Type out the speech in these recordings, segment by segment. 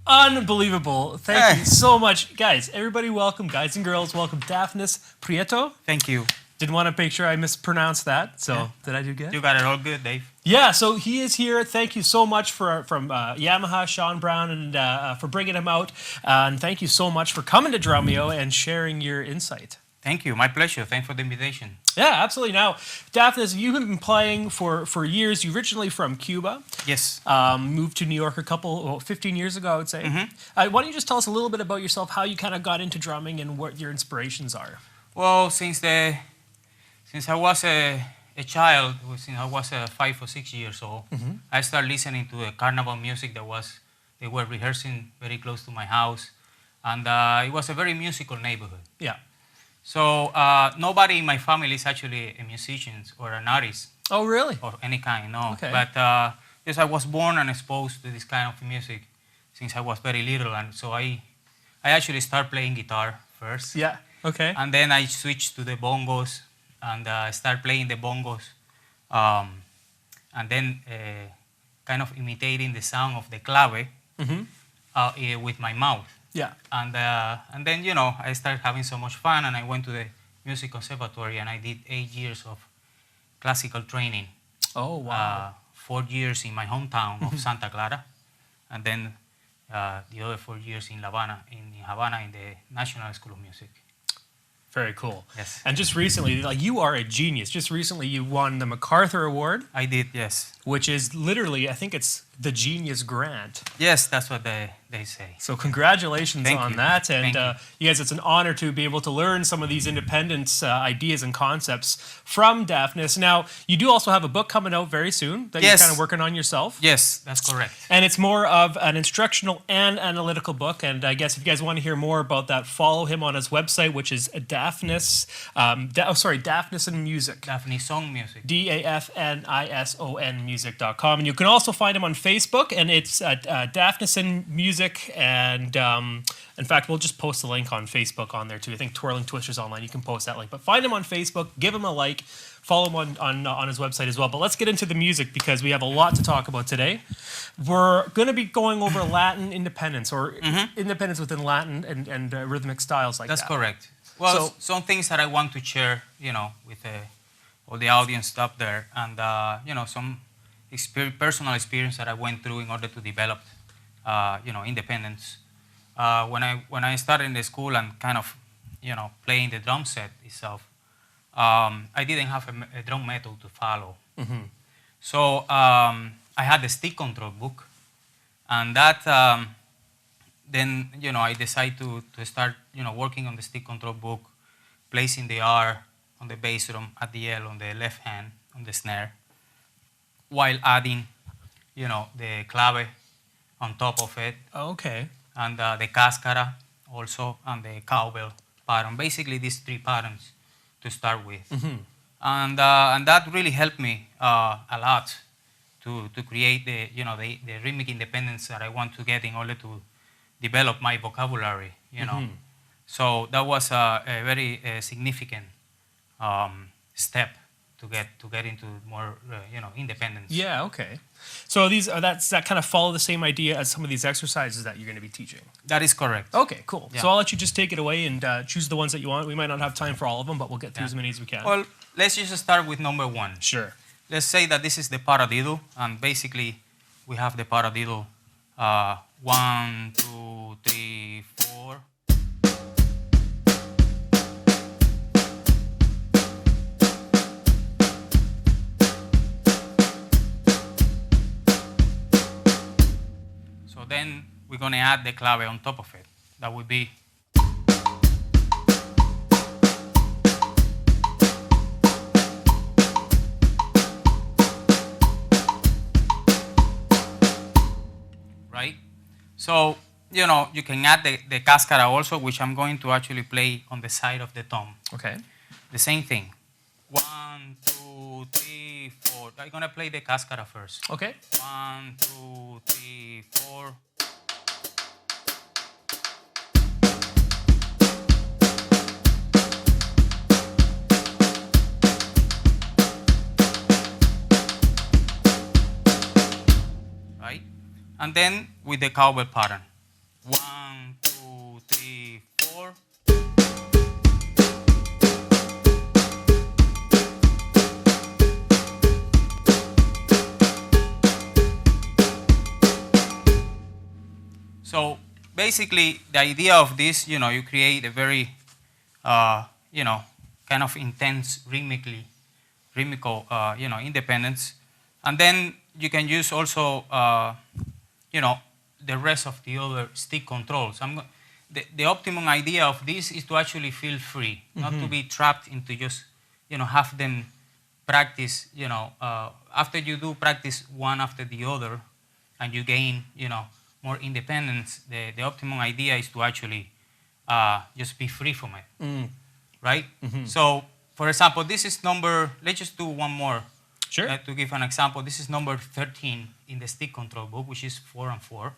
Unbelievable. Thank you so much. Guys, everybody welcome, guys and girls, welcome Dafnis Prieto. Thank you. Didn't want to make sure I mispronounced that, so did I do good? You got it all good, Dave. Yeah, so he is here. Thank you so much from Yamaha, Sean Browne, and for bringing him out. And thank you so much for coming to Drumeo and sharing your insight. Thank you. My pleasure. Thanks for the invitation. Yeah, absolutely. Now, Dafnis, you have been playing for years. You're originally from Cuba. Yes. Moved to New York 15 years ago, I would say. Why don't you just tell us a little bit about yourself, how you kind of got into drumming and what your inspirations are? Well, since I was a child, since I was 5 or 6 years old, I started listening to the carnival music they were rehearsing very close to my house. And it was a very musical neighborhood. Yeah. So nobody in my family is actually a musician or an artist. Oh, really? Of any kind, no. Okay. But yes, I was born and exposed to this kind of music since I was very little. And so I actually started playing guitar first. Yeah, okay. And then I switched to the bongos and I started playing the bongos. And then kind of imitating the sound of the clave with my mouth. Yeah. And then, you know, I started having so much fun and I went to the music conservatory and I did 8 years of classical training. Oh, wow. 4 years in my hometown of Santa Clara. And then the other 4 years in Havana, in the National School of Music. Very cool. Yes. And just recently, like, you are a genius. Just recently, you won the MacArthur Award. I did, yes. Which is literally, I think it's the Genius Grant. Yes, that's what they say. So congratulations on that. And you. you guys, it's an honor to be able to learn some of these independence ideas and concepts from Dafnis. Now, you do also have a book coming out very soon that you're kind of working on yourself. Yes, that's correct. And it's more of an instructional and analytical book. And I guess if you guys want to hear more about that, follow him on his website, which is Dafnis, Dafnison Music. Dafnison Music. DAFNISON music.com. And you can also find him on Facebook, and it's Dafnison Music. And in fact, we'll just post a link on Facebook on there too. I think Twirling Twisters Online, you can post that link. But find him on Facebook, give him a like, follow him on his website as well. But let's get into the music because we have a lot to talk about today. We're going to be going over Latin independence or independence within Latin and rhythmic styles like that. That's correct. Well, some things that I want to share, you know, with all the audience up there, and you know, some personal experience that I went through in order to develop, you know, independence. When I started in the school and kind of, you know, playing the drum set itself, I didn't have a drum method to follow. So I had the stick control book, and that then, you know, I decided to start, you know, working on the stick control book, placing the R on the bass drum, at the L on the left hand on the snare, while adding, you know, the clave on top of it. Okay. And the cascara also, and the cowbell pattern. Basically, these 3 patterns to start with. And that really helped me a lot to create the, you know, the rhythmic independence that I want to get in order to develop my vocabulary, you know. So that was a very significant step to get into more, you know, independence. Yeah, okay. So that kind of follow the same idea as some of these exercises that you're going to be teaching. That is correct. Okay, cool. Yeah. So I'll let you just take it away and choose the ones that you want. We might not have time for all of them, but we'll get through as many as we can. Well, let's just start with number 1. Sure. Let's say that this is the paradiddle, and basically we have the paradiddle 1, 2, 3, 4. So then we're going to add the clave on top of it. That would be. Right? So, you know, you can add the cascara also, which I'm going to actually play on the side of the thumb. Okay. The same thing. 1, 2, 3, 4. I'm going to play the cascara first. Okay. 1, 2, 3, 4. Right? And then with the cowbell pattern. 1, 2, 3, 4. So basically, the idea of this, you create a very, kind of intense rhythmical, independence, and then you can use also, the rest of the other stick controls. The optimum idea of this is to actually feel free, not to be trapped into just, have them practice, after you do practice one after the other, and you gain, more independence, the optimum idea is to actually just be free from it, right? So, for example, this is let's just do one more. Sure. To give an example, this is number 13 in the stick control book, which is 4 and 4.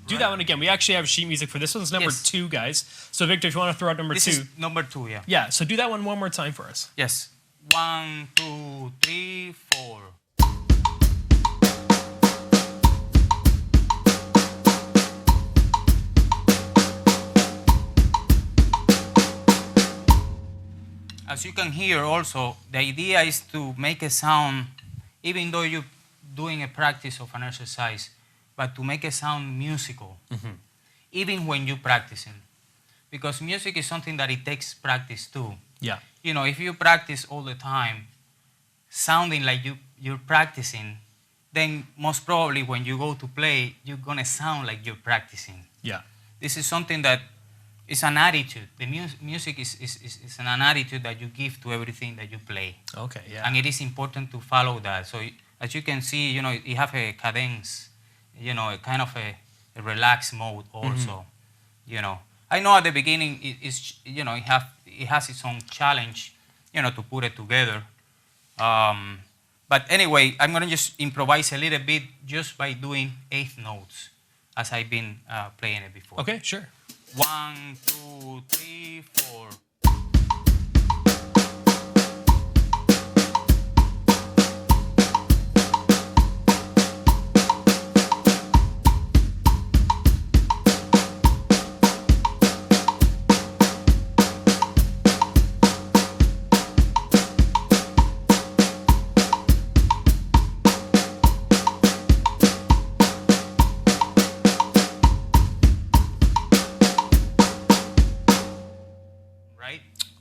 Do that one again. We actually have sheet music for this one's number 2, guys. So Victor, if you want to throw out number 2. This is number 2, yeah. Yeah, so do that one more time for us. Yes. 1, 2, 3, 4. As you can hear also, the idea is to make a sound, even though you're doing a practice of an exercise, but to make a sound musical, even when you're practicing. Because music is something that it takes practice too. Yeah. If you practice all the time, sounding like you're practicing, then most probably when you go to play, you're gonna sound like you're practicing. Yeah. This is something that is an attitude. The music is an attitude that you give to everything that you play. Okay, yeah. And it is important to follow that. So as you can see, you have a cadence, a kind of a relaxed mode also, I know at the beginning it has its own challenge, to put it together. But anyway, I'm gonna just improvise a little bit just by doing 8th notes as I've been playing it before. Okay, sure. 1, 2, 3, 4.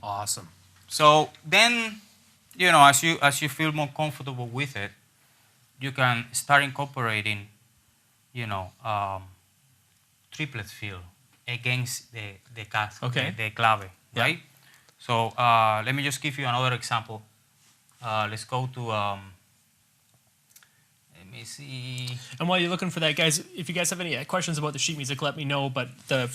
Awesome. So then, as you feel more comfortable with it, you can start incorporating, triplet feel against the clave, right? So let me just give you another example. Let's go to let me see. And while you're looking for that, guys, if you guys have any questions about the sheet music, let me know. But the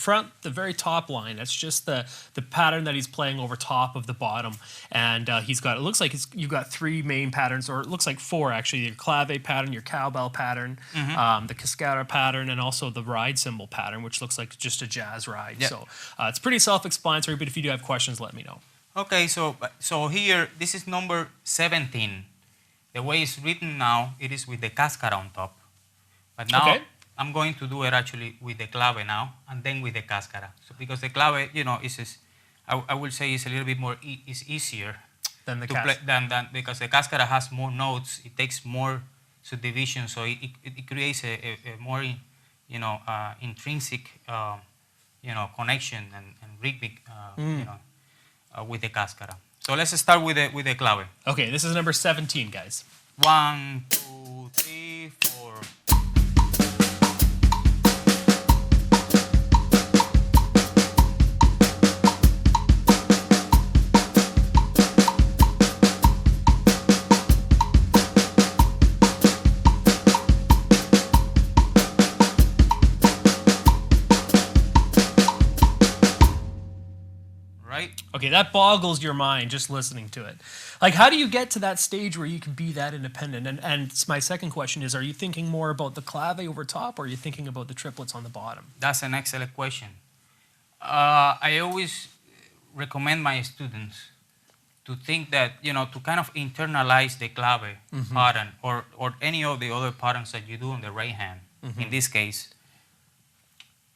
very top line, that's just the pattern that he's playing over top of the bottom. And he's got, it looks like you've got 3 main patterns, or it looks like 4 actually. Your clave pattern, your cowbell pattern, the cascata pattern, and also the ride cymbal pattern, which looks like just a jazz ride. Yep. So it's pretty self-explanatory, but if you do have questions, let me know. Okay, so here, this is number 17. The way it's written now, it is with the cascara on top. But now I'm going to do it actually with the clave now, and then with the cascara. So because the clave, I will say it's a little bit more, is easier than the than because the cascara has more notes. It takes more subdivision, so it creates a more, intrinsic, connection and rhythmic, with the cascara. So let's start with the clave. Okay, this is number 17, guys. 1, 2, 3, 4. Okay, that boggles your mind just listening to it. Like, how do you get to that stage where you can be that independent? And my second question is, are you thinking more about the clave over top, or are you thinking about the triplets on the bottom? That's an excellent question. I always recommend my students to think that, to kind of internalize the clave pattern or any of the other patterns that you do on the right hand, in this case,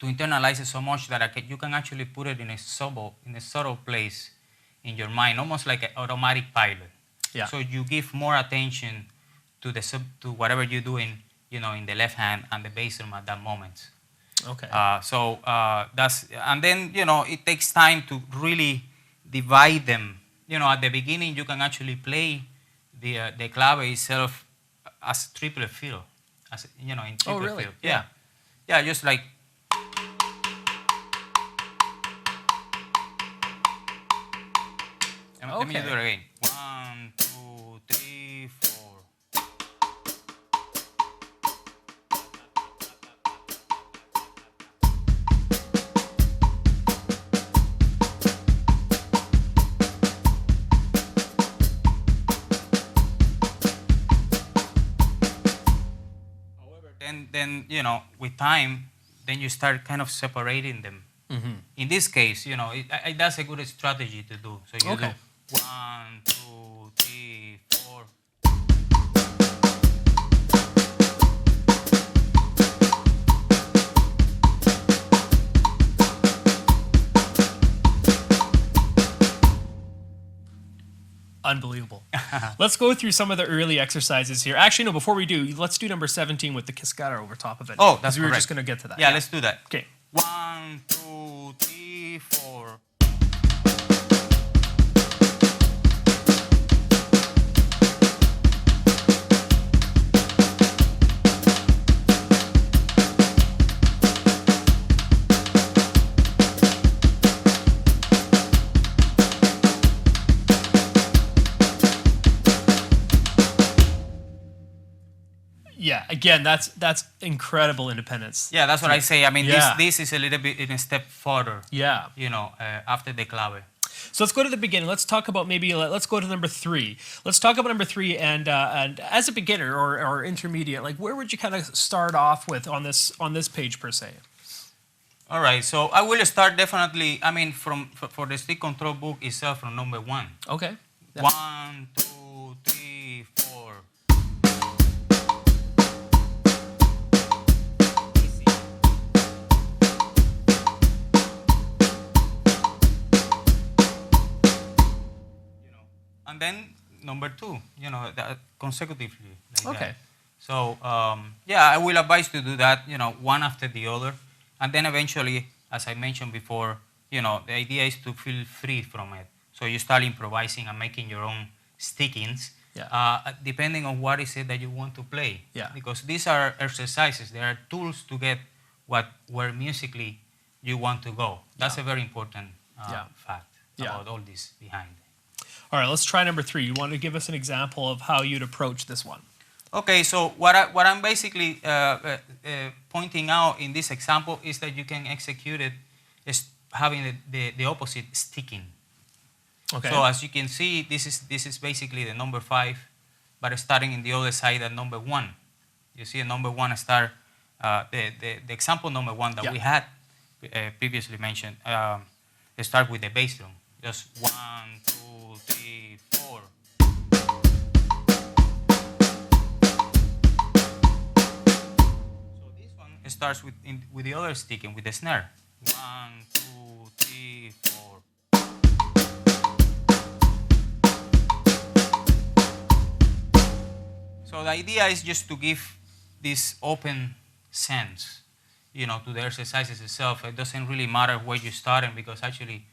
to internalize it so much that you can actually put it in a subtle place in your mind, almost like an automatic pilot. Yeah. So you give more attention to to whatever you're doing, in the left hand and the bass drum at that moment. Okay. That's, and then, it takes time to really divide them. At the beginning, you can actually play the clave itself as triple fill, in triple really? fill. Yeah. Yeah, just like. Let me do it again. 1, 2, 3, 4. However, then with time, then you start kind of separating them. In this case, that's a good strategy to do. So you do 1, 2, 3, 4. Unbelievable. Let's go through some of the early exercises here. Actually, no, before we do, let's do number 17 with the cascada over top of it. Oh, that's we were correct. just going to get to that. Yeah, let's do that. Okay. 1, 2, 3, 4. Yeah, again, that's incredible independence. Yeah, that's what I say. I mean, Yeah. this is a little bit in a step further, Yeah. after the clave. So let's go to the beginning. Let's talk about let's go to number 3. Let's talk about number 3 and as a beginner or intermediate, like where would you kind of start off with on this page per se? All right, so I will start definitely, for the stick control book itself from number 1. Okay. Yeah. 1, 2, 3, 4. And then number 2, consecutively. Like Okay. that. So, I will advise to do that, one after the other. And then eventually, as I mentioned before, the idea is to feel free from it. So you start improvising and making your own stickings, depending on what is it that you want to play. Yeah. Because these are exercises. They are tools to get where musically you want to go. That's a very important fact about all this behind. All right, let's try number 3. You want to give us an example of how you'd approach this one? Okay, so what I'm basically pointing out in this example is that you can execute it as having the opposite sticking. Okay. So as you can see, this is basically the number 5, but starting in the other side at number 1. You see, a number 1 start the example number 1 that we had previously mentioned. Start with the bass drum, just 1, 2, 3, 4. So this one starts with the other sticking, with the snare. 1, 2, 3, 4. So the idea is just to give this open sense, to the exercises itself. It doesn't really matter where you start, because actually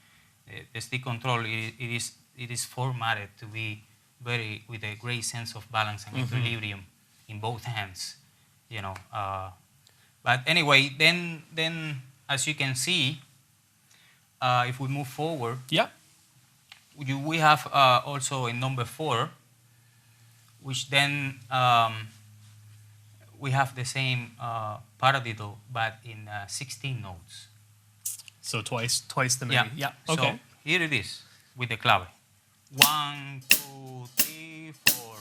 the stick control it is formatted to be with a great sense of balance and equilibrium in both hands, But anyway, then as you can see, if we move forward, we have also in number 4, which then we have the same paradiddle, but in 16 notes. So twice the many. Yeah. Okay. So here it is with the clave. 1, 2, 3, 4.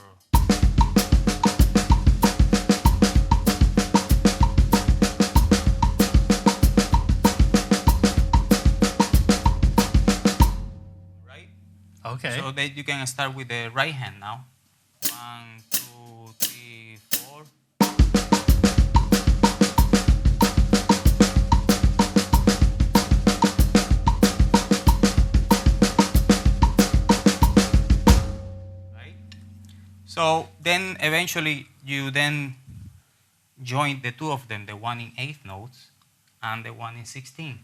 you can start with the right hand now. 1, 2, 3, 4. Right? So then eventually you then join the two of them, the one in 8th notes and the one in 16th.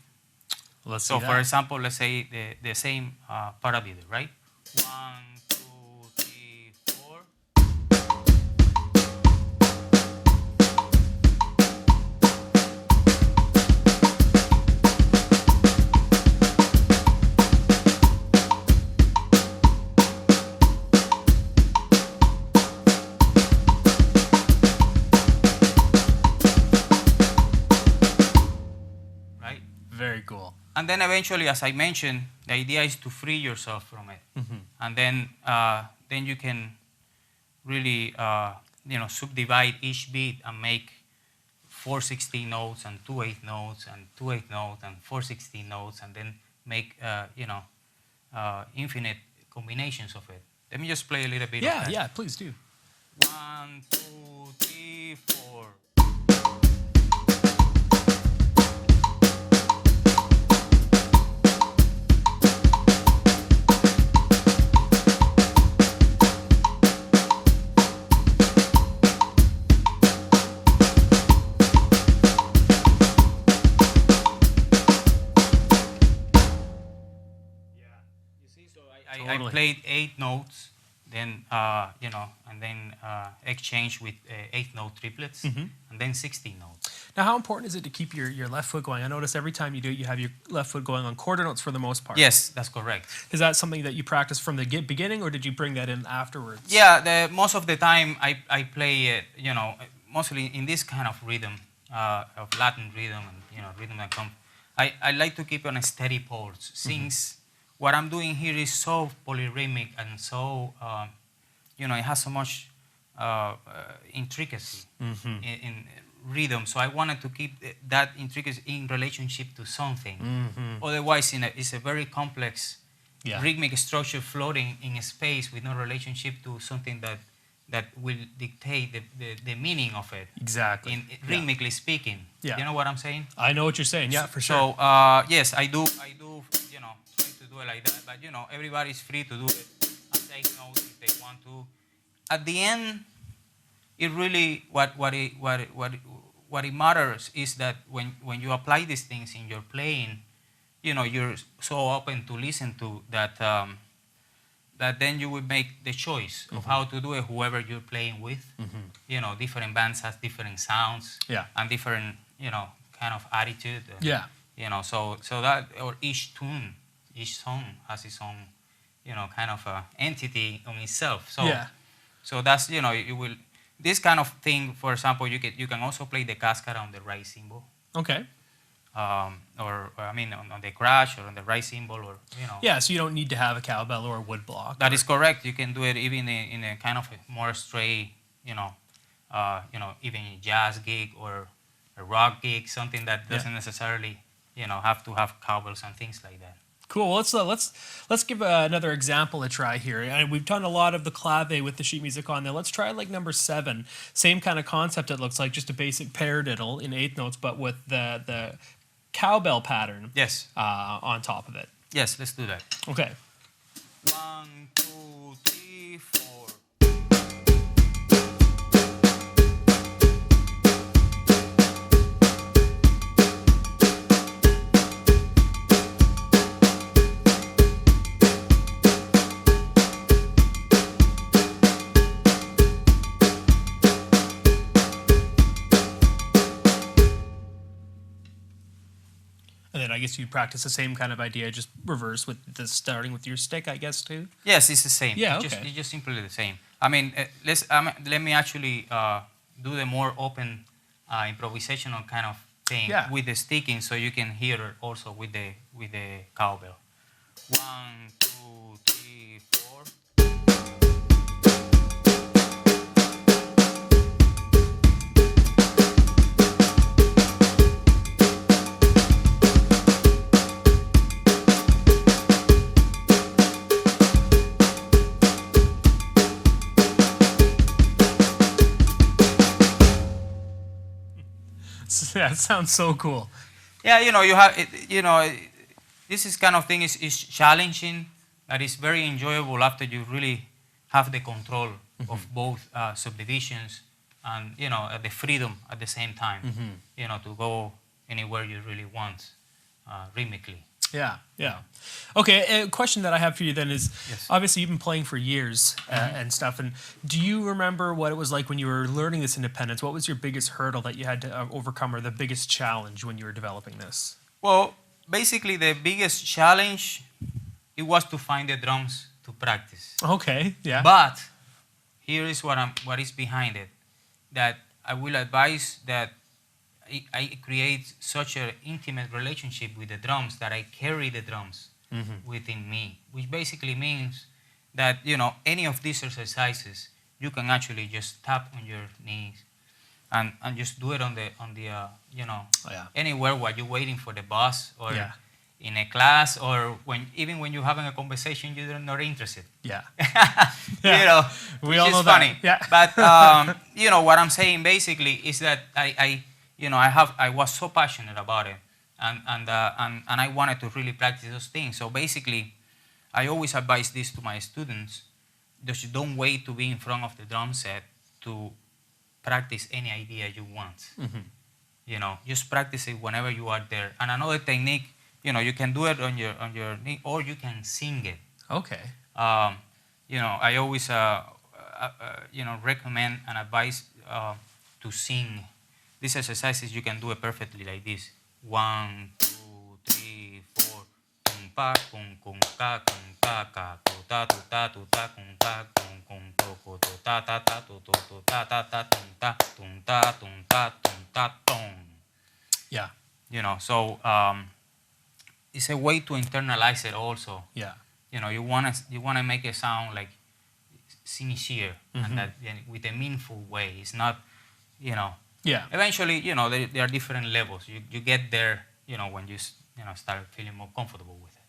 Let's So see for that. example, let's say the same paradiddle, right? 1, 2, 3, 4. Right? Very cool. And then eventually, as I mentioned, the idea is to free yourself from it, and then you can really subdivide each beat and make 4 16 notes and 2 8 notes and 2 8 notes and 4 16 notes, and then make infinite combinations of it. Let me just play a little bit. Yeah, of that. yeah, please do. 1, 2, 3, 4. I Totally. played 8 notes, then and then exchange with 8th note triplets, and then 16 notes. Now, how important is it to keep your left foot going? I notice every time you do it, you have your left foot going on quarter notes for the most part. Yes, that's correct. Is that something that you practice from the beginning, or did you bring that in afterwards? Yeah, most of the time I play it, mostly in this kind of rhythm, of Latin rhythm and rhythm and comp. I like to keep on a steady pulse since what I'm doing here is so polyrhythmic and so it has so much intricacy in rhythm. So I wanted to keep that intricacy in relationship to something. Otherwise, it's a very complex rhythmic structure floating in a space with no relationship to something that will dictate the meaning of it. Exactly. Rhythmically speaking. Yeah. You know what I'm saying? I know what you're saying. Yeah, for sure. So yes, I do try to do it like that. But everybody's free to do it and take notes if they want to. At the end, it really what it matters is that when you apply these things in your playing, you're so open to listen to that that then you will make the choice of how to do it, whoever you're playing with. Different bands has different sounds and different kind of attitude. So that, or each tune, each song has its own kind of entity on itself. So that's it will. This kind of thing, for example, you can also play the cascada on the right cymbal. Okay. Or I mean on the crash or on the right cymbal, or Yeah, so you don't need to have a cowbell or a wood block. That is correct. You can do it even in a kind of a more straight, even a jazz gig or a rock gig, something that doesn't necessarily have to have cowbells and things like that. Cool. Let's give another example a try here. And we've done a lot of the clave with the sheet music on there. Let's try like number 7. Same kind of concept. It looks like just a basic paradiddle in 8th notes, but with the cowbell pattern. Yes. On top of it. Yes. Let's do that. Okay. 1, 2, 3, 4. And then I guess you practice the same kind of idea, just reverse with the starting with your stick, I guess, too? Yes, it's the same. Yeah, It's okay. just simply the same. I mean, let me actually do the more open improvisational kind of thing with the sticking, so you can hear it also with the cowbell. 1, 2, 3, 4. That sounds so cool. Yeah, you have this is kind of thing is challenging, but it's very enjoyable after you really have the control of both subdivisions and the freedom at the same time. To go anywhere you really want rhythmically. Yeah, yeah. Okay, a question that I have for you then is, Yes. obviously you've been playing for years and stuff, and do you remember what it was like when you were learning this independence? What was your biggest hurdle that you had to overcome, or the biggest challenge when you were developing this? Well, basically the biggest challenge, it was to find the drums to practice. Okay, yeah. But here is what is behind it. That I will advise that I create such an intimate relationship with the drums that I carry the drums within me, which basically means that any of these exercises you can actually just tap on your knees and just do it on the anywhere while you're waiting for the bus or in a class or even when you're having a conversation you're not interested. Yeah. We all know funny. That. Yeah. But what I'm saying basically is that I was so passionate about it, and I wanted to really practice those things. So basically, I always advise this to my students: just don't wait to be in front of the drum set to practice any idea you want. Just practice it whenever you are there. And another technique, you can do it on your knee, or you can sing it. Okay. I always recommend and advise to sing. These exercises you can do it perfectly like this. 1, 2, 3, 4. Kum pa kum kum ka kum ka ka tu ta kum ka kum to to ta to ta tum ta tum. Yeah. So it's a way to internalize it also. Yeah. You wanna make it sound like sincere and that with a meaningful way. It's not, Yeah. Eventually, there are different levels. You get there, when you start feeling more comfortable with it.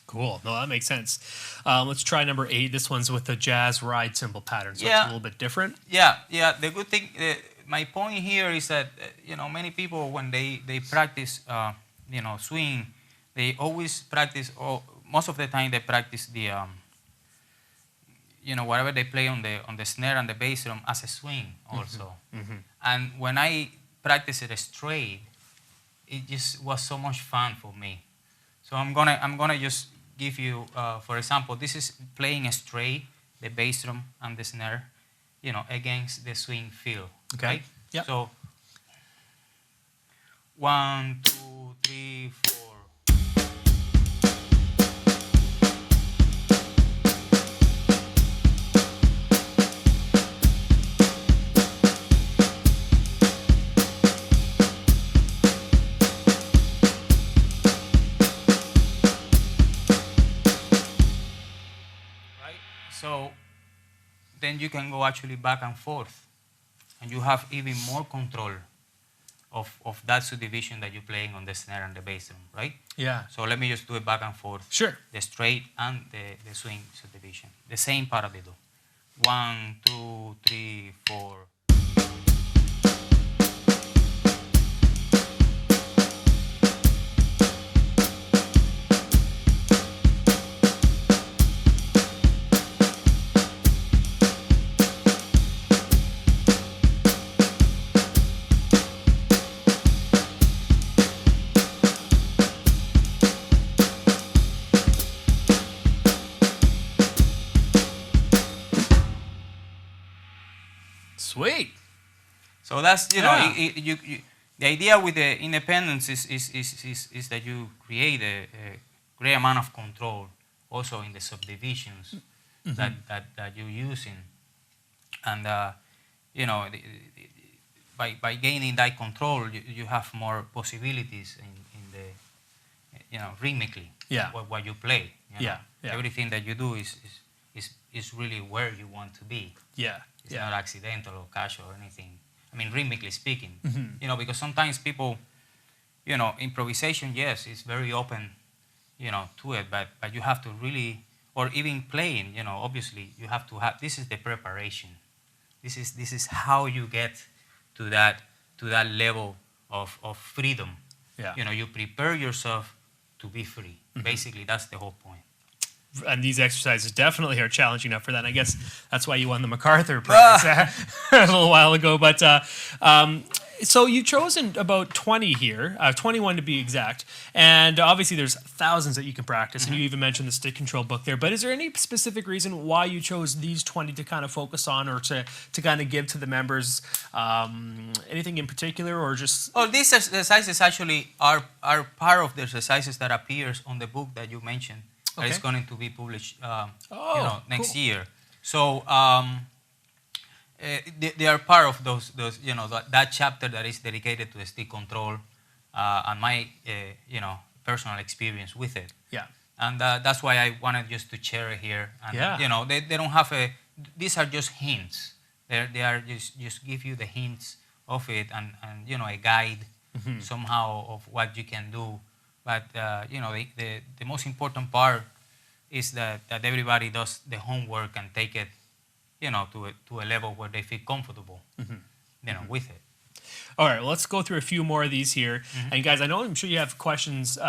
Cool. No, that makes sense. Let's try number 8. This one's with the jazz ride cymbal pattern, so it's a little bit different. Yeah. The good thing, my point here is that many people when they practice, swing, they always practice. Or most of the time, they practice the whatever they play on the snare and the bass drum as a swing also. And when I practice it straight, it just was so much fun for me. So I'm gonna just give you, for example, this is playing straight, the bass drum and the snare, against the swing feel. Okay. Right? Yeah. So 1, 2, 3, 4. So then you can go actually back and forth, and you have even more control of that subdivision that you're playing on the snare and the bass drum, right? Yeah. So let me just do it back and forth. Sure. The straight and the swing subdivision. The same paradiddle. 1, 2, 3, 4. Sweet. So that's the idea with the independence is that you create a great amount of control also in the subdivisions that you're using, and by gaining that control you have more possibilities in the rhythmically what you play. Yeah. Everything that you do is really where you want to be. Yeah. It's not accidental or casual or anything. I mean, rhythmically speaking, because sometimes people, improvisation, yes, it's very open, to it, but you have to really, or even playing, obviously you have to have. This is the preparation. This is how you get to that level of freedom. Yeah. You know, you prepare yourself to be free. Basically, that's the whole point. And these exercises definitely are challenging enough for that. And I guess that's why you won the MacArthur Prize a little while ago. But so you've chosen about 20 here, 21 to be exact. And obviously there's thousands that you can practice. And you even mentioned the stick control book there. But is there any specific reason why you chose these 20 to kind of focus on, or to kind of give to the members? Anything in particular, or just... Oh, these exercises actually are part of the exercises that appears on the book that you mentioned. That is going to be published, next year. So they are part of those that chapter that is dedicated to the stick control and my personal experience with it. Yeah. And that's why I wanted just to share it here. And, they don't have these are just hints. They are just give you the hints of it, and a guide somehow of what you can do. But the most important part is that everybody does the homework and take it, to a level where they feel comfortable, with it. All right, well, let's go through a few more of these here. And guys, I'm sure you have questions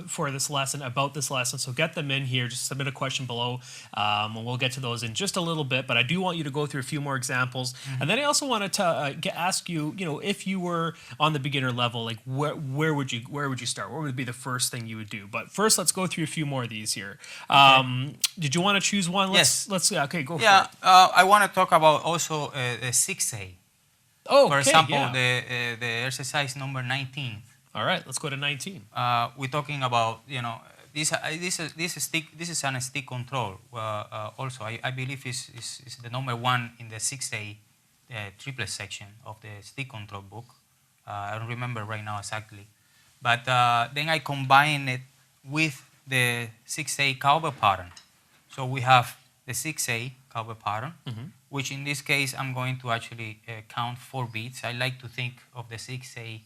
for this lesson, about this lesson, so get them in here. Just submit a question below, and we'll get to those in just a little bit. But I do want you to go through a few more examples. And then I also wanted to ask you, if you were on the beginner level, like where would you start? What would be the first thing you would do? But first, let's go through a few more of these here. Did you want to choose one? Yes. Okay, go for it. Yeah, I want to talk about also the 6A. Oh, for example, the exercise number 19. All right, let's go to 19. We're talking about, this is a stick control. Also, I believe is the number one in the 6A triplet section of the stick control book. I don't remember right now exactly. But then I combine it with the 6A cowbell pattern. So we have the 6A cowbell pattern, which in this case I'm going to actually count 4 beats. I like to think of the 6A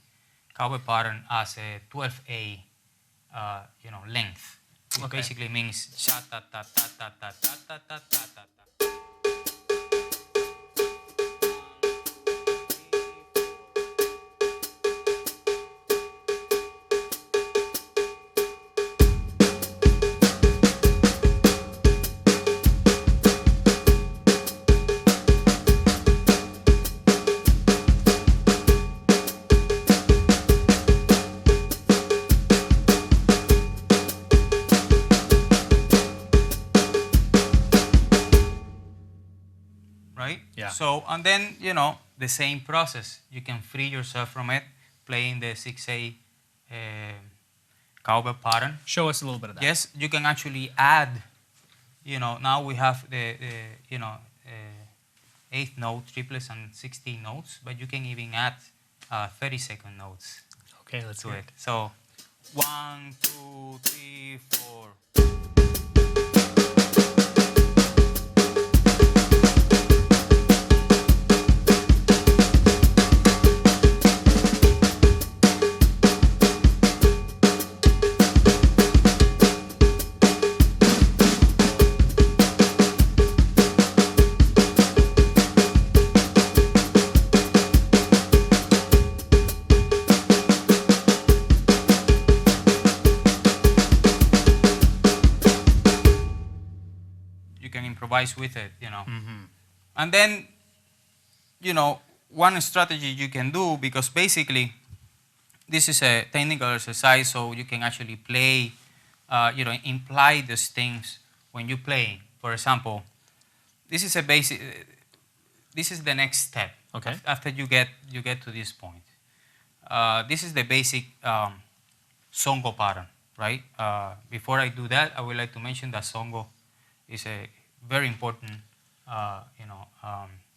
cowbell pattern as a 12A, length. It basically means sha ta ta ta ta ta ta ta ta ta ta. So, and then, the same process. You can free yourself from it, playing the 6A cowbell pattern. Show us a little bit of that. Yes, you can actually add, now we have the 8th note triplets and 16 notes, but you can even add 30-second notes. Okay, let's do it. So, 1, 2, 3, 4. With it, And then, one strategy you can do, because basically this is a technical exercise, so you can actually play, imply these things when you play. For example, this is the next step. Okay. After you get to this point. This is the basic songo pattern, right? Before I do that, I would like to mention that songo is a very important,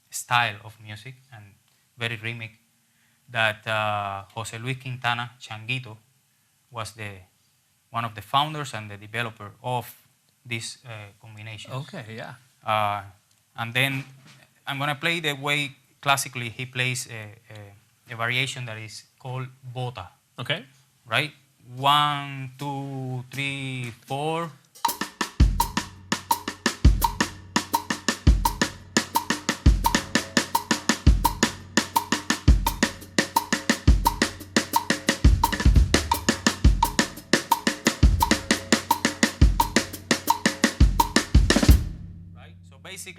style of music, and very rhythmic, that Jose Luis Quintana Changuito was one of the founders and the developer of this combination. Okay, yeah. And then I'm going to play the way classically he plays a variation that is called bota. Okay. Right? 1, 2, 3, 4.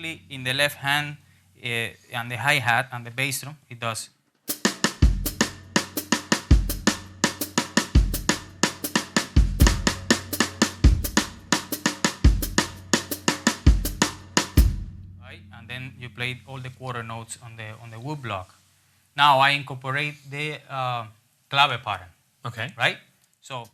basically in the left hand and the hi-hat and the bass drum, it does. Right? And then you play all the quarter notes on the wood block. Now I incorporate the clave pattern. Okay. Right? So.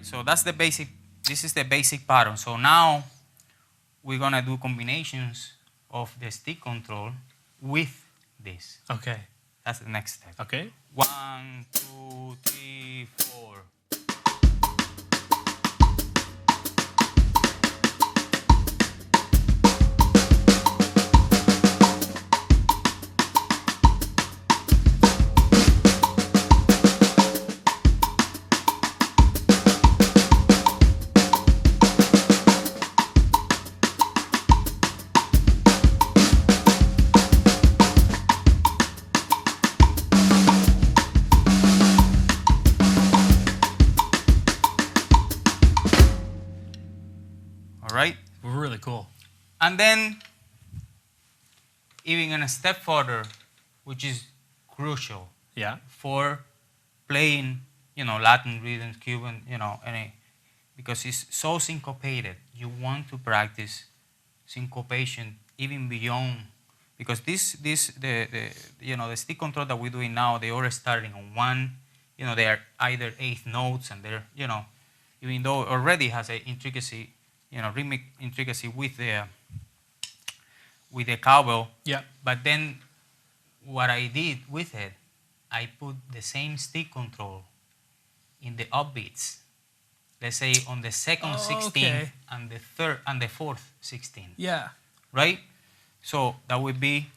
So that's the basic, this is the basic pattern. So now we're gonna do combinations of the stick control with this. Okay. That's the next step. Okay. 1, 2, 3, 4. Right? Really cool. And then, even in a step further, which is crucial for playing, Latin rhythms, Cuban, because it's so syncopated. You want to practice syncopation even beyond, because the stick control that we're doing now, they are starting on one, they are either eighth notes, and they're, even though it already has a intricacy, rhythmic intricacy with the cowbell. Yeah. But then what I did with it, I put the same stick control in the upbeats. Let's say on the second 16th and the third and the fourth 16. Yeah. Right? So that would be,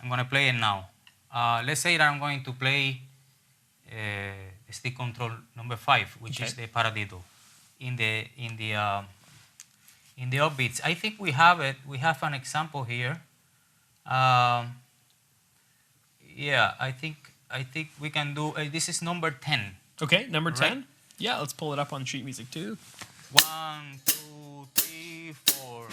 I'm gonna play it now. Let's say that I'm going to play stick control number 5, which is the paradiddle in the upbeats. I think we have it. We have an example here. Yeah, I think we can do. This is number 10. Okay, number 10. Right? Yeah, let's pull it up on sheet music too. 1, 2, 3, 4.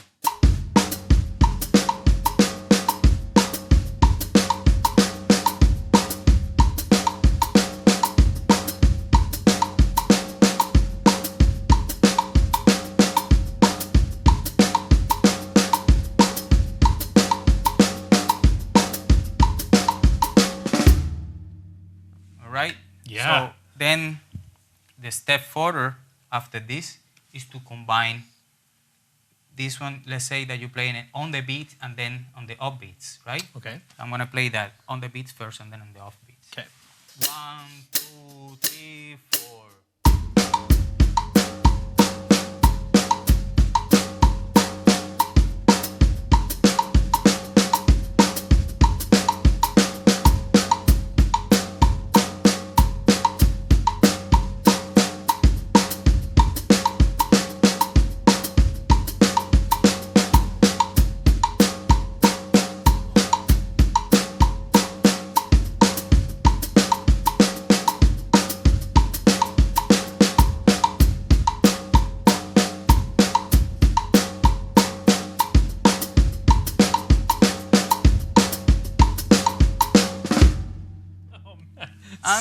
Yeah. So then the step further after this is to combine this one. Let's say that you're playing it on the beat and then on the upbeats, right? Okay. I'm going to play that on the beats first and then on the offbeats. Okay. 1, 2, 3, 4.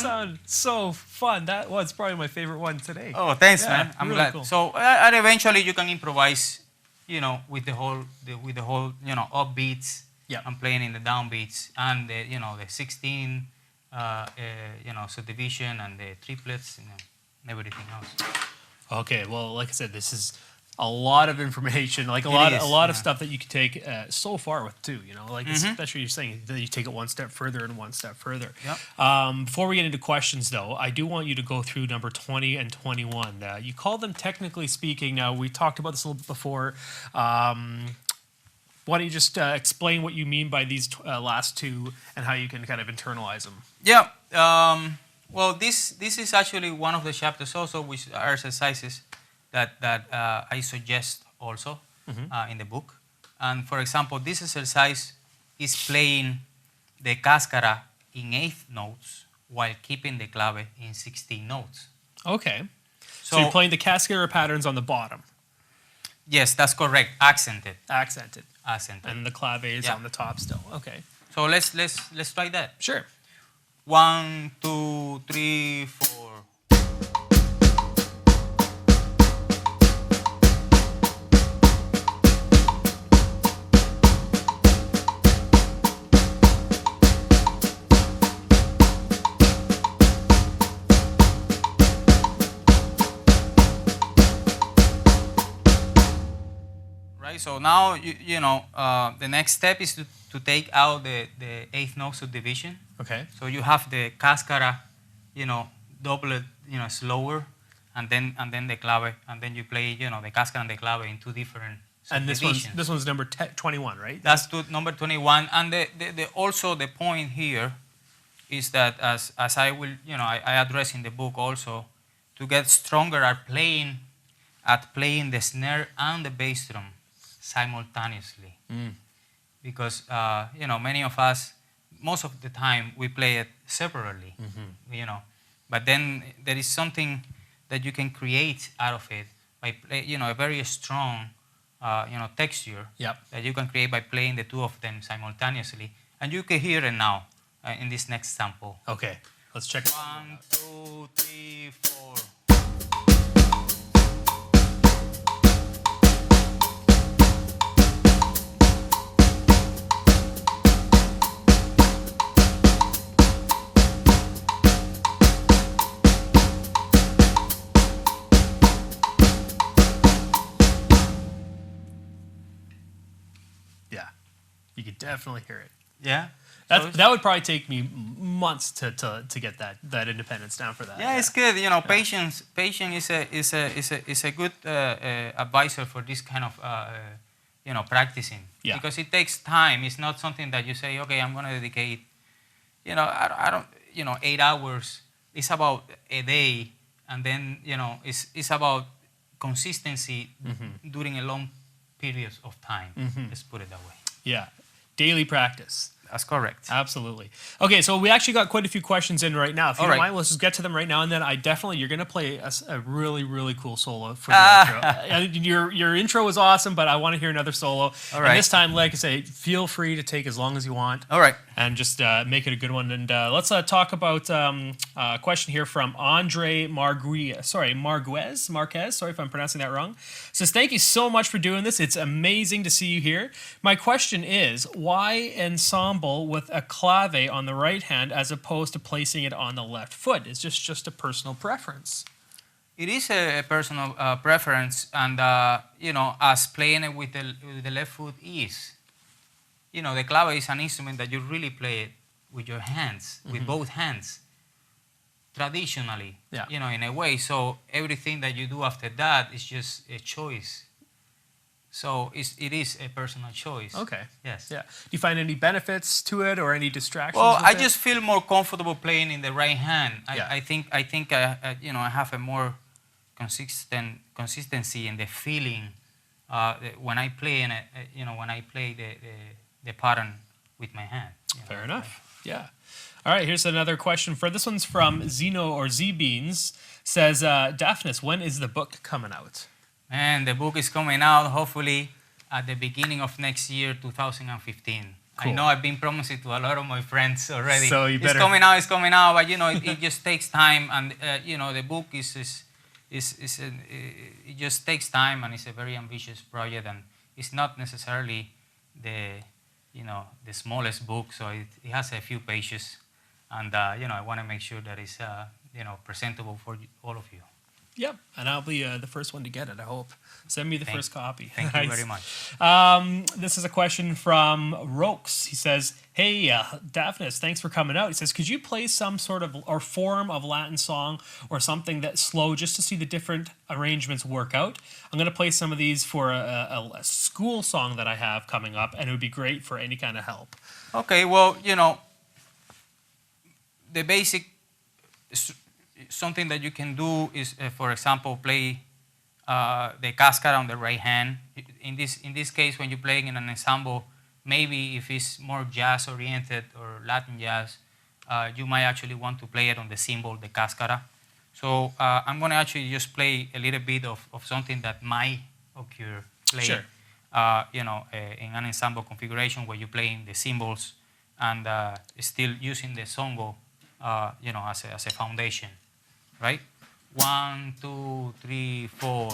Sounds so fun. That was probably my favorite one today. Oh, thanks, man. I'm really glad. cool. So, and eventually you can improvise, with the whole, upbeats. Yeah. I'm playing in the downbeats and the 16, subdivision and the triplets, and everything else. Okay, well, like I said, this is a lot of information, like a lot of stuff that you can take so far with too. Especially you're saying that you take it one step further and one step further. Yep. Before we get into questions, though, I do want you to go through number 20 and 21. You call them technically speaking. Now we talked about this a little bit before. Why don't you just explain what you mean by these last two and how you can kind of internalize them? Yeah. Well, this is actually one of the chapters also, which are exercises that I suggest also in the book. And for example, this exercise is playing the cascara in 8th notes while keeping the clave in 16 notes. Okay. So you're playing the cascara patterns on the bottom. Yes, that's correct. Accented. Accented. Accented. And the clave is on the top still. Okay. So let's try that. Sure. 1, 2, 3, 4. So now, the next step is to take out the 8th note subdivision. Okay. So you have the cascara, double, slower, and then the clave, and then you play, the cascara and the clave in 2 different subdivisions. And this one's number 21, right? That's number 21. And also the point here is that as I will, I address in the book also, to get stronger at playing the snare and the bass drum simultaneously, because many of us, most of the time, we play it separately, but then there is something that you can create out of it by a very strong texture that you can create by playing the 2 of them simultaneously, and you can hear it now in this next sample. Okay, let's check. 1, 2, 3, 4. Yeah, you could definitely hear it. Yeah. That would probably take me months to get that independence down for that. Yeah, it's good. Patience is a good advisor for this kind of practicing. Yeah. Because it takes time. It's not something that you say, okay, I'm going to dedicate. I don't. 8 hours. It's about a day, and then it's about consistency during a long period of time. Let's put it that way. Yeah, daily practice. That's correct. Absolutely. Okay, so we actually got quite a few questions in right now. If you don't mind, let's just get to them right now, and then you're going to play a really, really cool solo for the intro. Your intro was awesome, but I want to hear another solo. All right. And this time, like I say, feel free to take as long as you want. All right. And just make it a good one. And let's talk about a question here from Andre Marquez. Sorry if I'm pronouncing that wrong. Says, thank you so much for doing this. It's amazing to see you here. My question is, why ensemble with a clave on the right hand as opposed to placing it on the left foot? Is this just a personal preference? It is a personal preference, and as playing it with the left foot is. The clave is an instrument that you really play it with your hands, with both hands, traditionally, in a way. So everything that you do after that is just a choice. So it is a personal choice. Okay. Yes. Yeah. Do you find any benefits to it or any distractions? Well, I with just feel more comfortable playing in the right hand. Yeah. I think I have a more consistency in the feeling when I play the pattern with my hand. Fair enough. Yeah. All right. Here's another question. This one's from Zeno or Z Beans. Says, Dafnis, when is the book coming out? And the book is coming out hopefully at the beginning of next year, 2015. Cool. I know I've been promising to a lot of my friends already. So you better. It's coming out, but it just takes time, and the book it just takes time, and it's a very ambitious project, and it's not necessarily the smallest book, so it has a few pages, and I want to make sure that it's presentable for all of you. Yep, and I'll be the first one to get it, I hope. Send me the first copy. Thank you very much. This is a question from Rokes. He says, hey, Dafnis, thanks for coming out. He says, could you play some sort of or form of Latin song or something that's slow just to see the different arrangements work out? I'm going to play some of these for a school song that I have coming up, and it would be great for any kind of help. Okay, well, the basic... Something that you can do is, for example, play the cascara on the right hand. In this case, when you're playing in an ensemble, maybe if it's more jazz oriented or Latin jazz, you might actually want to play it on the cymbal, the cascara. So I'm going to actually just play a little bit of something that might occur playing, Sure. In an ensemble configuration where you're playing the cymbals and still using the songo, as a foundation, right? 1, 2, 3, 4.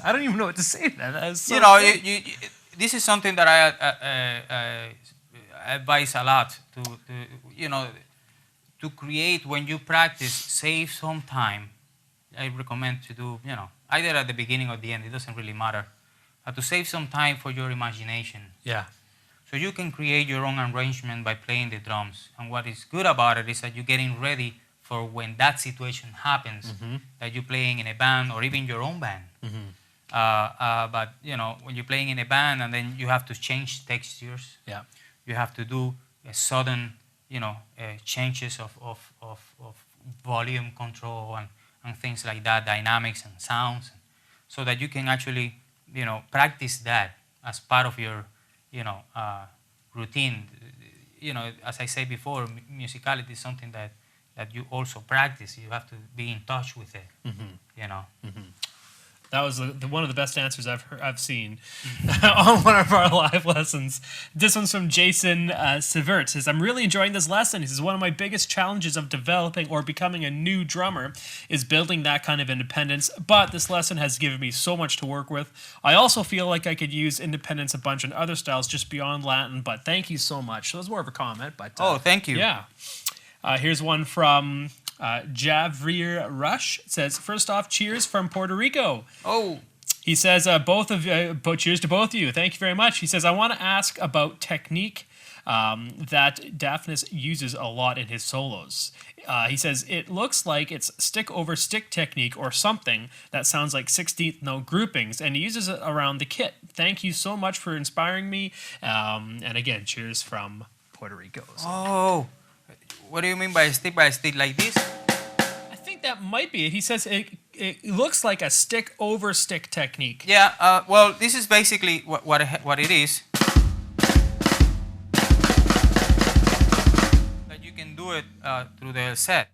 I don't even know what to say to that. That is so This is something that I advise a lot to create when you practice. Save some time. I recommend to do either at the beginning or the end. It doesn't really matter. To save some time for your imagination. Yeah. So you can create your own arrangement by playing the drums. And what is good about it is that you're getting ready for when that situation happens, that you're playing in a band or even your own band. But when you're playing in a band and then you have to change textures, you have to do a sudden, changes of volume control and things like that, dynamics and sounds, so that you can actually, practice that as part of your, routine. As I said before, musicality is something that you also practice. You have to be in touch with it, That was one of the best answers I've seen on one of our live lessons. This one's from Jason Sivert. Says, I'm really enjoying this lesson. He says, one of my biggest challenges of developing or becoming a new drummer is building that kind of independence, but this lesson has given me so much to work with. I also feel like I could use independence a bunch in other styles just beyond Latin, but thank you so much. So it was more of a comment. But thank you. Yeah. Here's one from Javrir Rush. It says, first off, cheers from Puerto Rico. Oh. He says, cheers to both of you. Thank you very much. He says, I want to ask about technique that Dafnis uses a lot in his solos. He says, it looks like it's stick over stick technique or something that sounds like 16th note groupings, and he uses it around the kit. Thank you so much for inspiring me. And again, cheers from Puerto Rico. So. Oh. What do you mean by stick like this? I think that might be it. He says it looks like a stick over stick technique. Yeah, well, this is basically what it is. That you can do it through the set.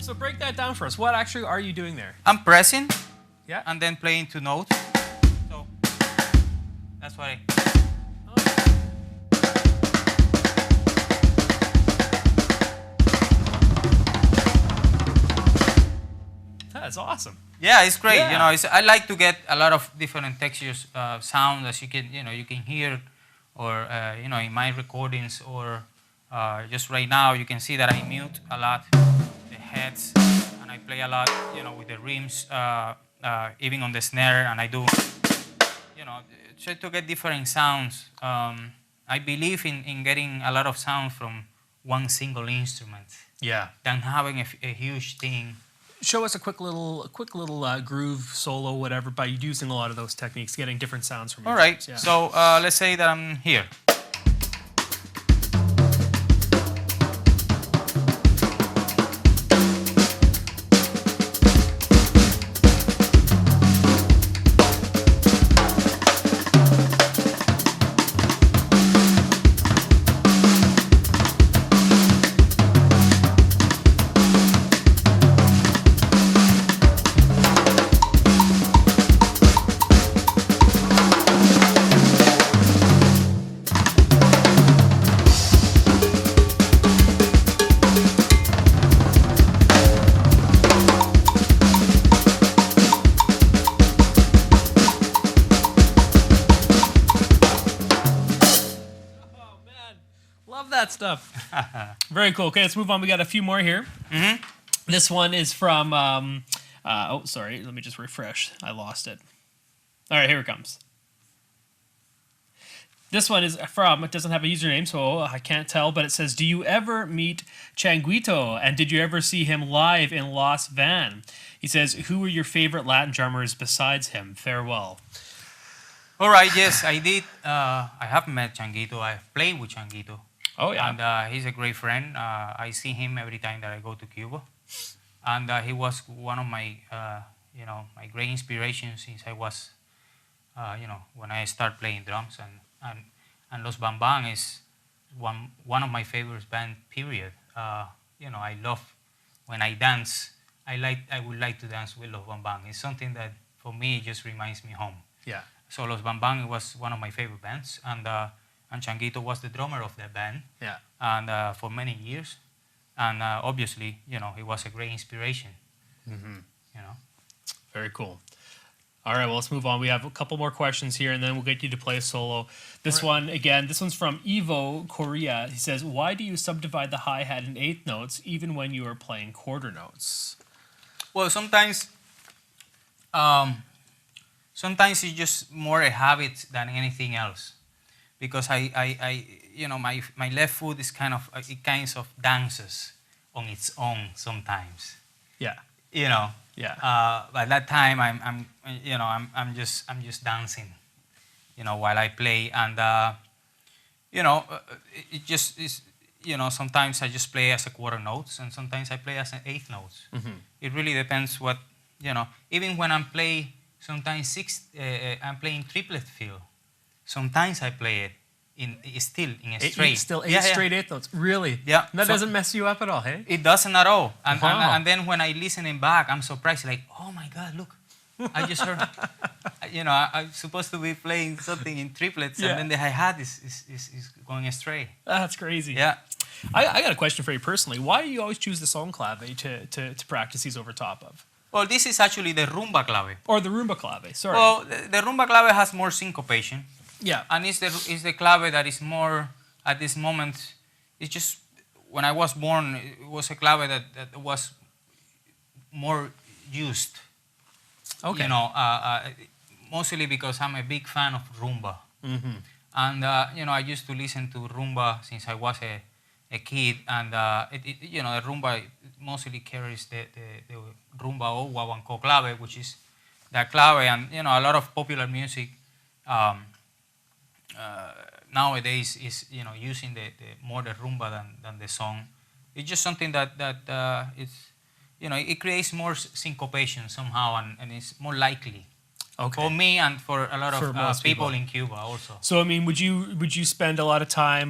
So break that down for us. What actually are you doing there? I'm pressing, and then playing to notes. So that's what I. That's awesome. Yeah, it's great. Yeah. I like to get a lot of different textures, sound as you can hear, or in my recordings, or just right now you can see that I mute a lot the heads, and I play a lot, with the rims, even on the snare, and I do, try to get different sounds. I believe in getting a lot of sound from one single instrument. Yeah. Than having a huge thing. Show us a quick little groove solo, whatever, by using a lot of those techniques, getting different sounds from. All right. Yeah. So let's say that I'm here. Stuff. Very cool. Okay, let's move on. We got a few more here. Mm-hmm. This one is from oh, sorry, let me just refresh. I lost it. All right, here it comes. This one is from, it doesn't have a username, so I can't tell, but it says, do you ever meet Changuito, and did you ever see him live in Las Van? He says, who were your favorite Latin drummers besides him? Farewell. All right, yes, I did. I have met Changuito. I've played with Changuito. Oh, yeah. And he's a great friend. I see him every time that I go to Cuba. And he was one of my, my great inspirations since I was, when I started playing drums. And Los Bam Bam is one of my favorite band, period. I love, when I dance, I would like to dance with Los Bam Bam. It's something that, for me, just reminds me home. Yeah. So Los Bam Bam was one of my favorite bands. And Changuito was the drummer of that band, yeah, and for many years, and obviously, he was a great inspiration. Mm-hmm. Very cool. All right, well, let's move on. We have a couple more questions here, and then we'll get you to play a solo. This one, again, this one's from Ivo Korea. He says, why do you subdivide the hi-hat in eighth notes even when you are playing quarter notes? Well, sometimes it's just more a habit than anything else. Because my left foot is it kind of dances on its own sometimes. Yeah. Yeah. By that time, I'm just dancing, while I play, and it just is, sometimes I just play as a quarter notes, and sometimes I play as an eighth notes. Mm-hmm. It really depends what, even when I'm playing, sometimes I'm playing triplet fill. Sometimes I play it still in a straight. Eight straight eighth notes. Really? Yeah. That doesn't mess you up at all, hey? It doesn't at all. And, wow. and then when I listen it back, I'm surprised. Like, oh my God, look. I just heard, I'm supposed to be playing something in triplets, and then the hi-hat is going astray. That's crazy. Yeah. I got a question for you personally. Why do you always choose the song clave to practice these over top of? Well, this is actually the rumba clave. Or the rumba clave, sorry. Well, the rumba clave has more syncopation. Yeah. And it's the clave that is more, at this moment, it's just, when I was born, it was a clave that was more used. Okay. Mostly because I'm a big fan of rumba. Mm-hmm. And, I used to listen to rumba since I was a kid. And, the rumba mostly carries the rumba o guaguancó clave, which is that clave. And, a lot of popular music nowadays is, using the more the rumba than the song. It's just something that it's, it creates more syncopation somehow, and it's more likely. Okay. For me and for a lot of people in Cuba also. So I mean, would you spend a lot of time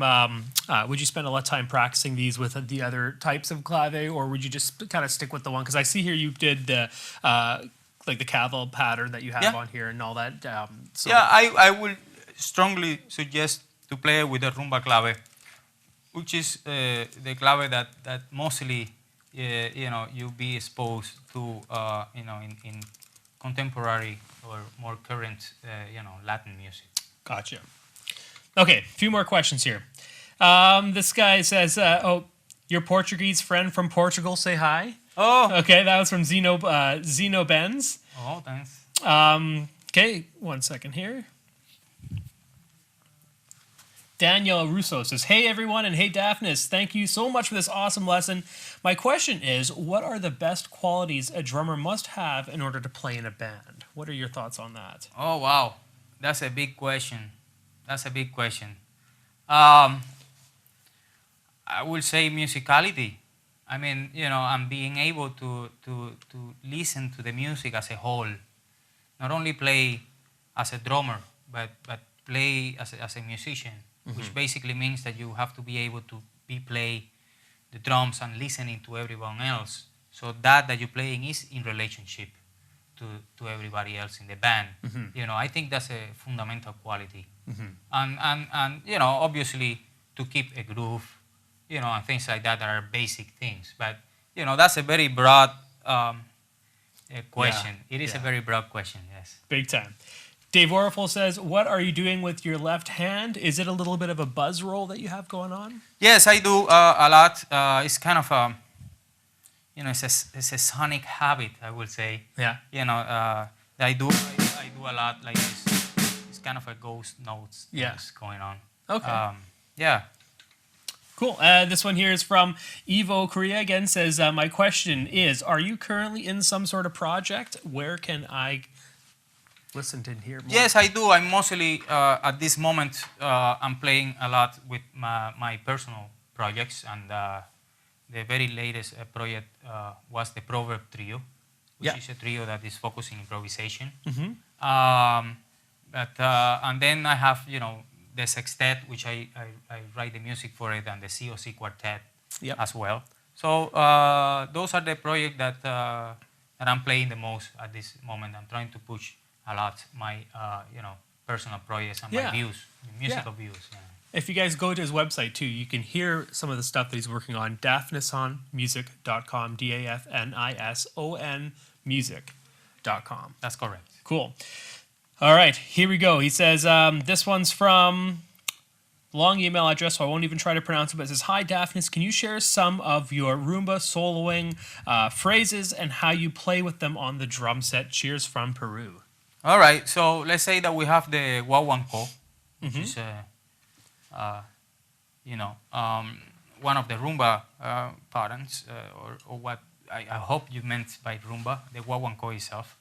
practicing these with the other types of clave, or would you just kind of stick with the one? Because I see here you did the like the caval pattern that you have on here and all that. So. Yeah, I would strongly suggest to play with the rumba clave, which is the clave that mostly you'll be exposed to in contemporary or more current Latin music. Gotcha. Okay, a few more questions here. This guy says, your Portuguese friend from Portugal, say hi. Oh. Okay, that was from Zeno Benz. Oh, thanks. Okay, 1 second here. Daniel Russo says, "Hey everyone, and hey Dafnis, thank you so much for this awesome lesson. My question is, what are the best qualities a drummer must have in order to play in a band? What are your thoughts on that?" Oh, wow. That's a big question. That's a big question. I would say musicality. I mean, and being able to listen to the music as a whole. Not only play as a drummer, but play as a musician, which basically means that you have to be able to play the drums and listening to everyone else. So that you're playing is in relationship to everybody else in the band. I think that's a fundamental quality. And obviously to keep a groove, and things like that are basic things. But, that's a very broad question. It is a very broad question, yes. Big time. Dave Orifel says, "What are you doing with your left hand? Is it a little bit of a buzz roll that you have going on?" Yes, I do a lot. It's kind of a, it's a sonic habit, I would say. Yeah. I do a lot like this. It's kind of a ghost notes things going on. Okay. Yeah. Cool. This one here is from Evo Korea again. Says, "My question is, are you currently in some sort of project? Where can I listen to hear more?" Yes, I do. I'm mostly, at this moment, I'm playing a lot with my personal projects. And the very latest project was the Proverb Trio, which is a trio that is focusing improvisation. And then I have, the sextet, which I write the music for it, and the COC quartet as well. So those are the projects that I'm playing the most at this moment. I'm trying to push a lot my personal projects and my views, musical views. Yeah. If you guys go to his website too, you can hear some of the stuff that he's working on. Dafnisonmusic.com, DAFNISON music.com. That's correct. Cool. All right, here we go. He says, this one's from long email address, so I won't even try to pronounce it, but it says, "Hi, Dafnis, can you share some of your rumba soloing phrases and how you play with them on the drum set? Cheers from Peru." All right, so let's say that we have the Wawanko, which is, one of the rumba patterns, or what I hope you meant by rumba, the Wawanko itself.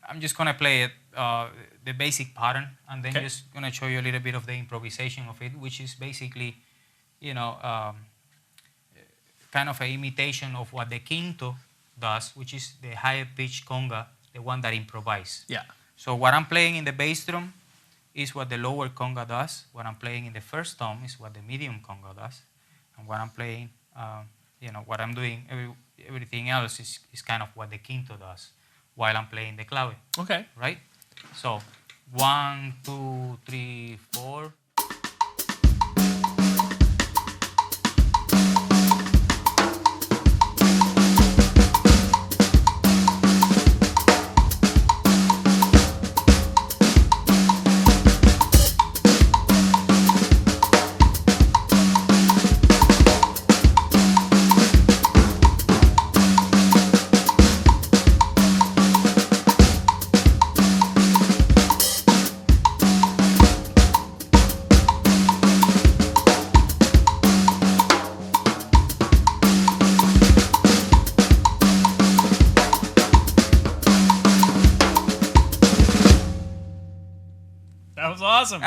I'm just going to play it, the basic pattern, and then just going to show you a little bit of the improvisation of it, which is basically, kind of an imitation of what the quinto does, which is the higher pitch conga, the one that improvises. Yeah. So what I'm playing in the bass drum is what the lower conga does. What I'm playing in the first tom is what the medium conga does. And what I'm playing, what I'm doing, everything else is kind of what the quinto does while I'm playing the clave. Okay. Right? So 1, 2, 3, 4. Awesome.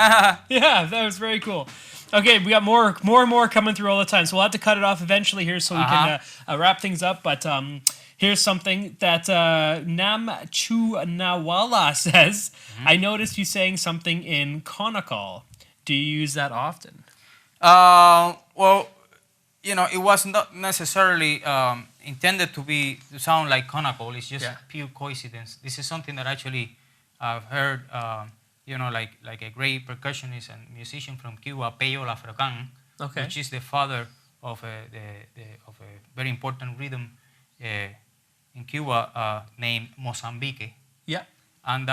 Yeah, that was very cool. Okay, we got more and more coming through all the time, so we'll have to cut it off eventually here so we can wrap things up. But here's something that Nam Chu Nawala says. I noticed you saying something in Konakal. Do you use that often? Well, it was not necessarily intended to sound like Konakal. It's just pure coincidence. This is something that actually I've heard. Like a great percussionist and musician from Cuba, Peyo Lafrocan, which is the father of a very important rhythm in Cuba named Mozambique. Yeah. And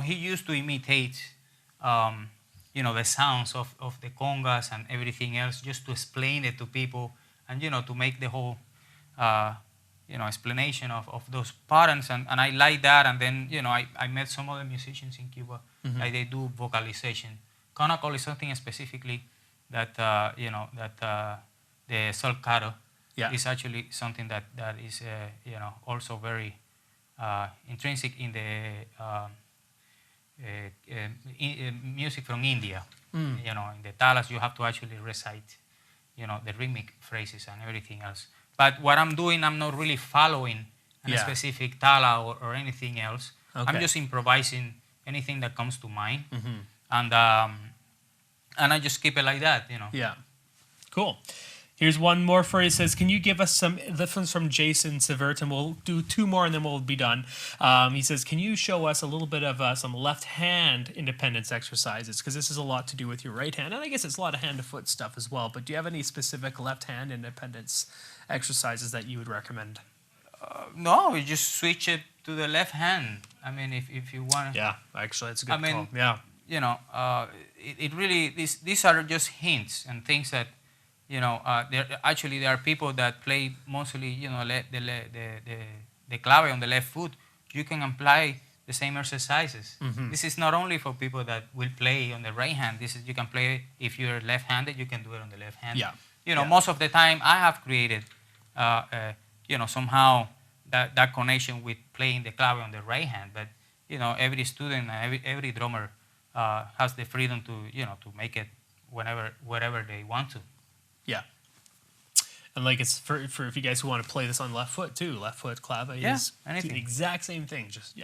he used to imitate, the sounds of the congas and everything else, just to explain it to people and, to make the whole, explanation of those patterns, and I like that. And then I met some other musicians in Cuba, like they do vocalization. Conacol is something specifically that the solcado is actually something that is also very intrinsic in the music from India. In the talas you have to actually recite the rhythmic phrases and everything else. But what I'm doing, I'm not really following a specific tala or anything else. I'm just improvising anything that comes to mind, and I just keep it like that. Yeah, cool. Here's one more for you. It says, can you give us some, this one's from Jason Severt, and we'll do 2 more and then we'll be done. He says, can you show us a little bit of some left hand independence exercises? Because this is a lot to do with your right hand. And I guess it's a lot of hand to foot stuff as well. But do you have any specific left hand independence exercises that you would recommend? No, we just switch it to the left hand. I mean, if you want. Yeah, actually, that's a good call. Yeah. It really, these are just hints and things that, there are people that play mostly, the clave on the left foot. You can apply the same exercises. This is not only for people that will play on the right hand. You can play, if you're left-handed, you can do it on the left hand. Yeah. Most of the time I have created, somehow that connection with playing the clave on the right hand. But, every student, every drummer has the freedom to make it wherever they want to. Yeah. And like it's for if you guys who want to play this on left foot too, left foot clave is the exact same thing. Just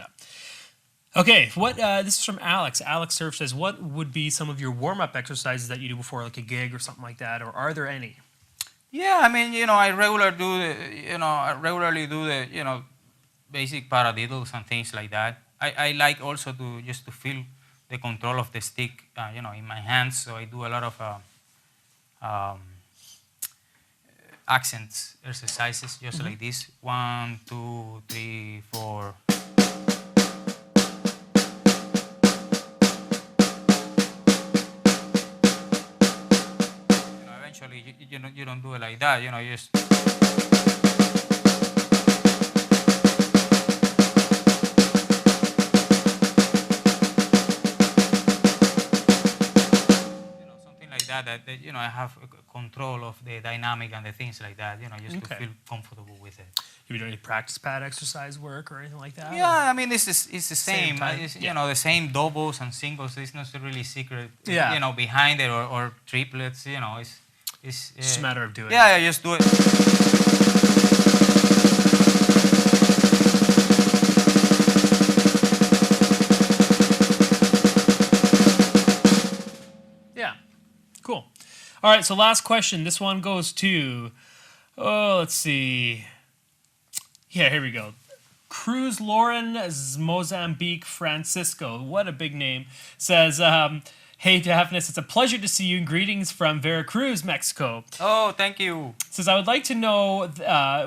Okay, this is from Alex. Alex Surf says, what would be some of your warm-up exercises that you do before like a gig or something like that, or are there any? Yeah, I mean, I regularly do the basic paradiddles and things like that. I like also to feel the control of the stick, in my hands. So I do a lot of accents exercises, just like this. 1, 2, 3, 4. Eventually, you don't do it like that. You just. That I have control of the dynamic and the things like that, just to feel comfortable with it. Have you done any practice pad exercise work or anything like that? Yeah, I mean, it's the same. The same doubles and singles. There's not really secret, behind it or triplets. It's just a matter of doing it. Yeah, just do it. Cool. All right, so last question. This one goes to, let's see. Yeah, here we go. Cruz Lauren Mozambique Francisco. What a big name. Says, hey, Dafnis, it's a pleasure to see you. Greetings from Veracruz, Mexico. Oh, thank you. Says, I would like to know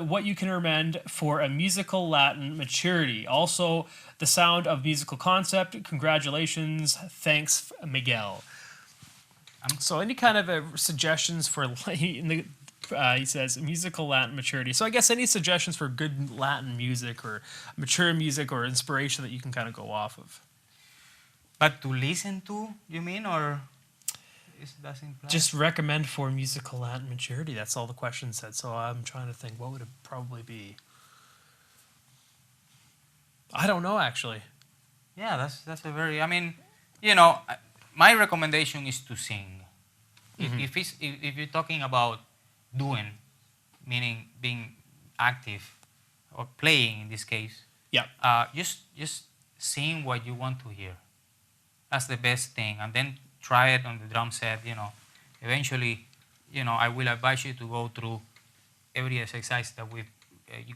what you can recommend for a musical Latin maturity. Also, the sound of musical concept. Congratulations. Thanks, Miguel. So any kind of suggestions for, he says, musical Latin maturity. So I guess any suggestions for good Latin music or mature music or inspiration that you can kind of go off of? But to listen to, you mean, or does imply? Just recommend for musical Latin maturity. That's all the question said. So I'm trying to think, what would it probably be? I don't know, actually. Yeah, that's a very, I mean, my recommendation is to sing. If you're talking about doing, meaning being active or playing in this case, just sing what you want to hear. That's the best thing, and then try it on the drum set. Eventually, I will advise you to go through every exercise that we've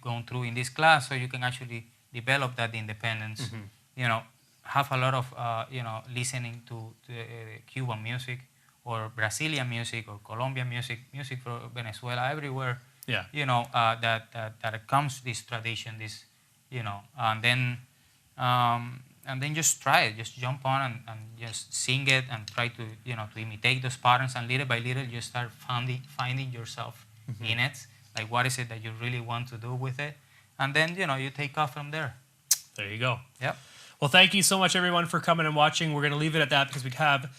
gone through in this class, so you can actually develop that independence. Have a lot of listening to Cuban music or Brazilian music or Colombian music from Venezuela, everywhere. Yeah. That comes this tradition, and then just try it. Just jump on and just sing it and try to to imitate those patterns, and little by little you start finding yourself in it. Like, what is it that you really want to do with it? and then you take off from there. There you go. Yep. Well, thank you so much, everyone, for coming and watching. We're going to leave it at that because we have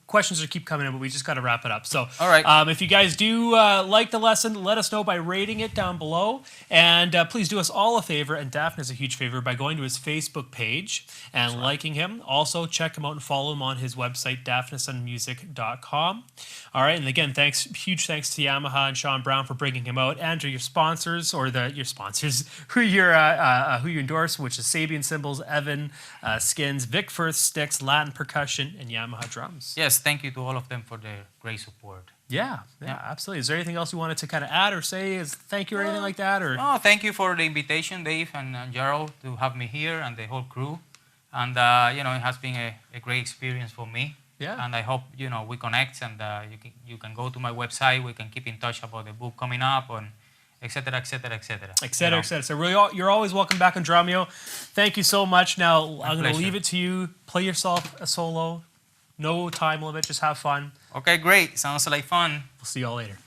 questions that keep coming in, but we just got to wrap it up. So, all right. If you guys do like the lesson, let us know by rating it down below. And please do us all a favor, and Dafnis a huge favor, by going to his Facebook page and liking him. Also, check him out and follow him on his website, dafnisonmusic.com. All right, and again, huge thanks to Yamaha and Sean Browne for bringing him out, and to your sponsors, or your sponsors who you endorse, which is Sabian Cymbals, Evan, Skins, Vic Firth Sticks, Latin Percussion, and Yamaha Drums. Yes, thank you to all of them for their great support. Yeah, absolutely. Is there anything else you wanted to kind of add or say? Thank you or anything like that? Or no, thank you for the invitation, Dave and Gerald, to have me here and the whole crew. And it has been a great experience for me. Yeah. And I hope we connect, and you can go to my website. We can keep in touch about the book coming up, and etc., etc., etc. etc., etc. So really, you're always welcome back on Drumeo. Thank you so much. Now I'm going to leave it to you. Play yourself a solo. No time limit. Just have fun. Okay, great. Sounds like fun. We'll see y'all later.